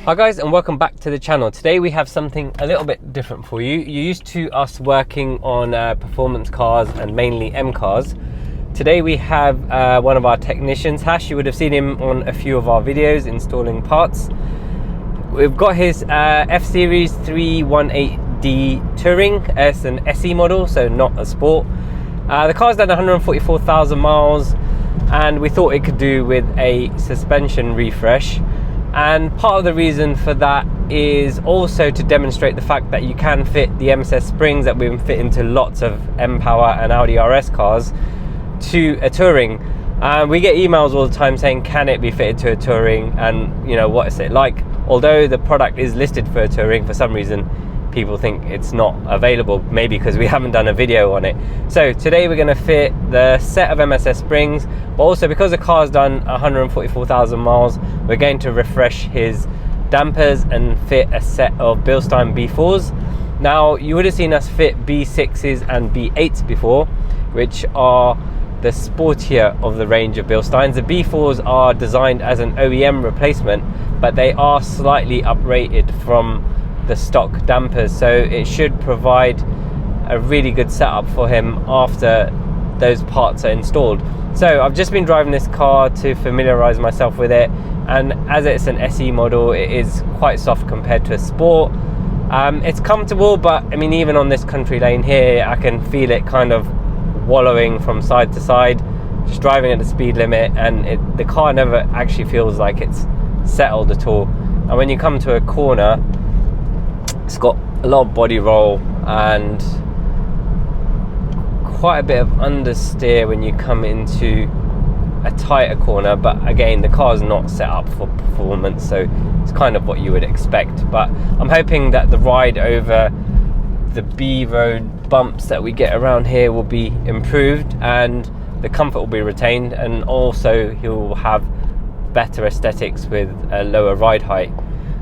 Hi guys, and welcome back to the channel. Today we have something a little bit different for you. You're used to us working on performance cars and mainly M cars. Today we have one of our technicians, Hash. You would have seen him on a few of our videos installing parts. We've got his F-Series 318D Touring. It's an SE model, so not a sport. The car's done 144,000 miles and we thought it could do with a suspension refresh. And part of the reason for that is also to demonstrate the fact that you can fit the MSS springs that we fit into lots of M-Power and Audi RS cars to a Touring. We get emails all the time saying, can it be fitted to a Touring, and you know, what is it like? Although the product is listed for a Touring, for some reason people think it's not available, maybe because we haven't done a video on it. So today we're going to fit the set of MSS springs, but also because the car's done 144,000 miles, we're going to refresh his dampers and fit a set of Bilstein B4s. Now, you would have seen us fit B6s and B8s before, which are the sportier of the range of Bilsteins. The B4s are designed as an OEM replacement, but they are slightly uprated from the stock dampers, so it should provide a really good setup for him after those parts are installed. So I've just been driving this car to familiarize myself with it, and as it's an SE model, it is quite soft compared to a sport. It's comfortable, but I mean, even on this country lane here, I can feel it kind of wallowing from side to side, just driving at the speed limit, and the car never actually feels like it's settled at all. And when you come to a corner, it's got a lot of body roll and quite a bit of understeer when you come into a tighter corner, but again, the car's not set up for performance, so it's kind of what you would expect. But I'm hoping that the ride over the B road bumps that we get around here will be improved and the comfort will be retained, and also he'll have better aesthetics with a lower ride height.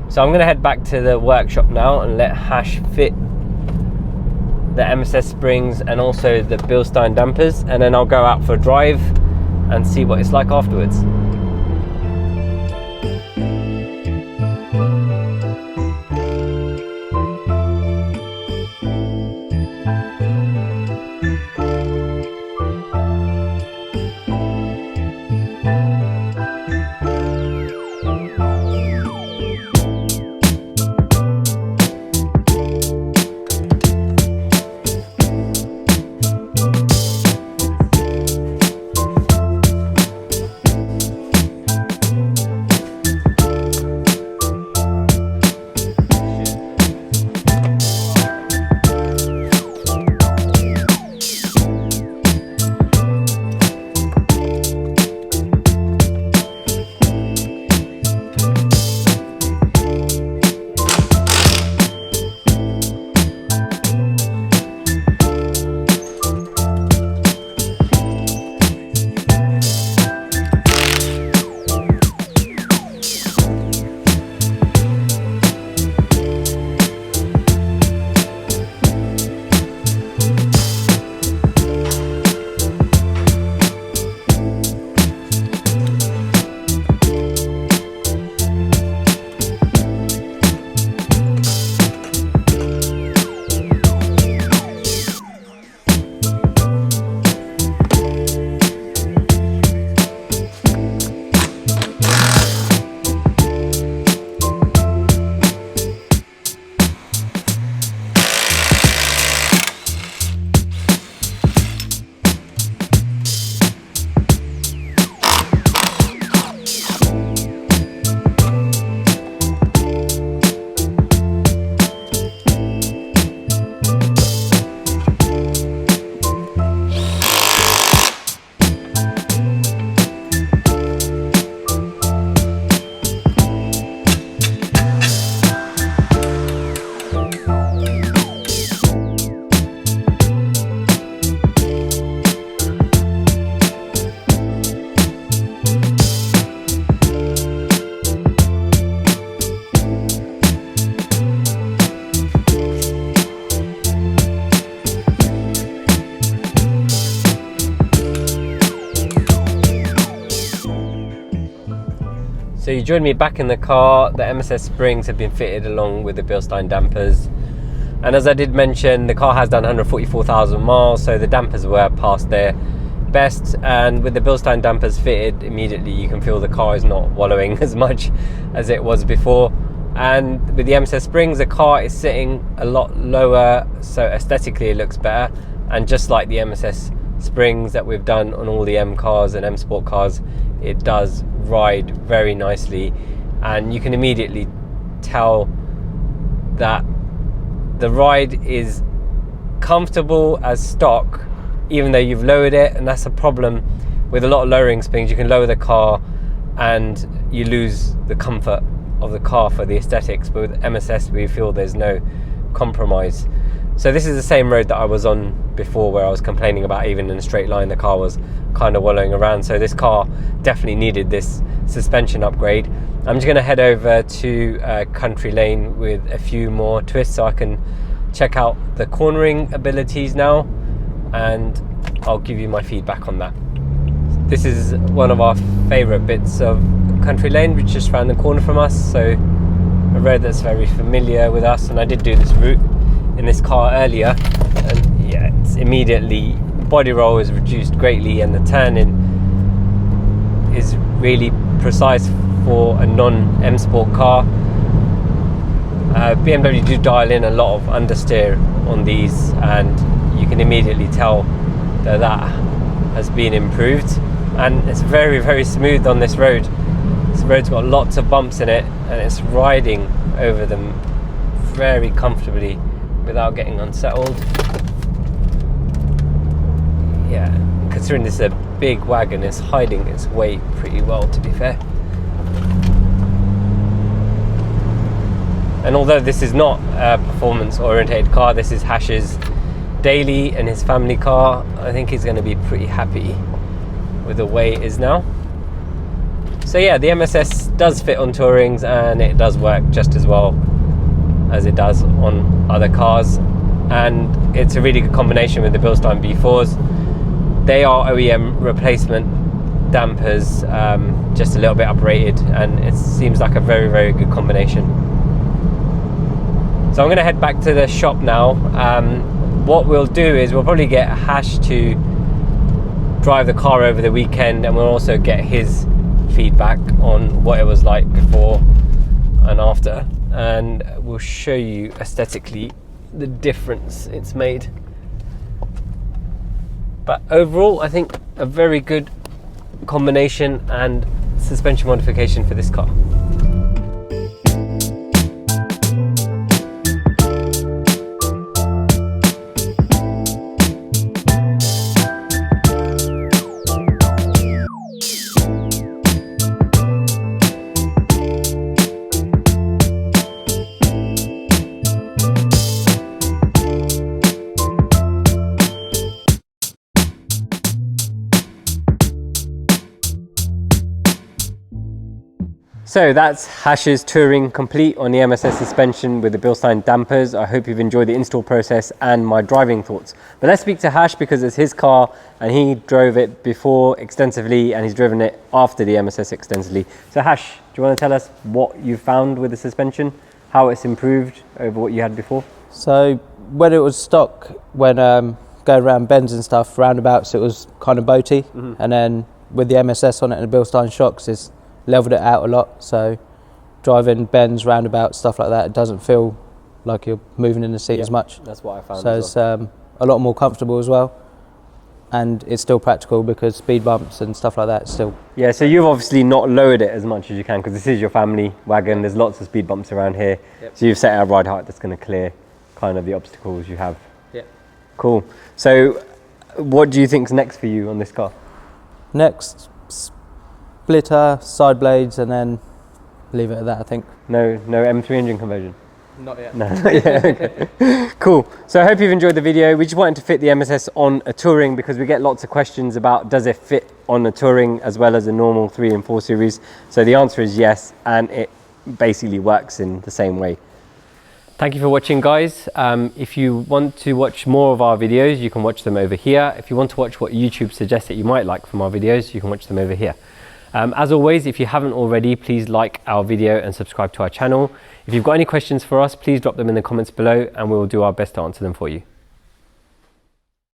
So I'm going to head back to the workshop now and let Hash fit the MSS springs and also the Bilstein dampers, and then I'll go out for a drive and see what it's like afterwards. So you joined me back in the car. The MSS springs have been fitted along with the Bilstein dampers. And as I did mention, the car has done 144,000 miles, so the dampers were past their best. And with the Bilstein dampers fitted, immediately you can feel the car is not wallowing as much as it was before. And with the MSS springs, the car is sitting a lot lower, so aesthetically it looks better. And just like the MSS springs that we've done on all the M cars and M Sport cars, it does ride very nicely, and you can immediately tell that the ride is comfortable as stock, even though you've lowered it. And that's a problem with a lot of lowering springs. You can lower the car and you lose the comfort of the car for the aesthetics, but with MSS we feel there's no compromise. So this is the same road that I was on before, where I was complaining about even in a straight line the car was kind of wallowing around. So this car definitely needed this suspension upgrade. I'm just going to head over to Country Lane with a few more twists so I can check out the cornering abilities now, and I'll give you my feedback on that. This is one of our favourite bits of Country Lane, which is just around the corner from us, so a road that's very familiar with us. And I did do this route in this car earlier, and yeah, it's immediately, body roll is reduced greatly, and the turning is really precise for a non-M Sport car. BMW do dial in a lot of understeer on these, and you can immediately tell that that has been improved, and it's very, very smooth on this road. This road's got lots of bumps in it, and it's riding over them very comfortably without getting unsettled. Yeah, considering this is a big wagon, it's hiding its weight pretty well, to be fair. And although this is not a performance orientated car, this is Hash's daily and his family car, I think he's going to be pretty happy with the way it is now. So yeah, the MSS does fit on Tourings, and it does work just as well as it does on other cars, and it's a really good combination with the Bilstein B4s. They are OEM replacement dampers, just a little bit uprated, and it seems like a very, very good combination. So I'm going to head back to the shop now. What we'll do is we'll probably get Hash to drive the car over the weekend, and we'll also get his feedback on what it was like before and after, and we'll show you aesthetically the difference it's made. But overall, I think a very good combination and suspension modification for this car. So that's Hash's touring complete on the MSS suspension with the Bilstein dampers. I hope you've enjoyed the install process and my driving thoughts. But let's speak to Hash, because it's his car and he drove it before extensively, and he's driven it after the MSS extensively. So Hash, do you want to tell us what you found with the suspension, how it's improved over what you had before? So when it was stock, when going around bends and stuff, roundabouts, it was kind of boaty. And then with the MSS on it and the Bilstein shocks, it's leveled it out a lot. So driving bends, roundabouts, stuff like that, it doesn't feel like you're moving in the seat as much. That's what I found. So it's a lot more comfortable as well, and it's still practical because speed bumps and stuff like that still. Yeah, so you've obviously not lowered it as much as you can, because this is your family wagon. There's lots of speed bumps around here. So you've set a ride height that's going to clear kind of the obstacles you have. Cool. So what do you think's next for you on this car? Next, splitter, side blades, and then leave it at that, I think. No M3 engine conversion? Not yet. No, not yet. Okay. Cool. So I hope you've enjoyed the video. We just wanted to fit the MSS on a Touring, because we get lots of questions about does it fit on a Touring as well as a normal 3 and 4 Series. So the answer is yes, and it basically works in the same way. Thank you for watching, guys. If you want to watch more of our videos, you can watch them over here. If you want to watch what YouTube suggests that you might like from our videos, you can watch them over here. As always, if you haven't already, please like our video and subscribe to our channel. If you've got any questions for us, please drop them in the comments below and we'll do our best to answer them for you.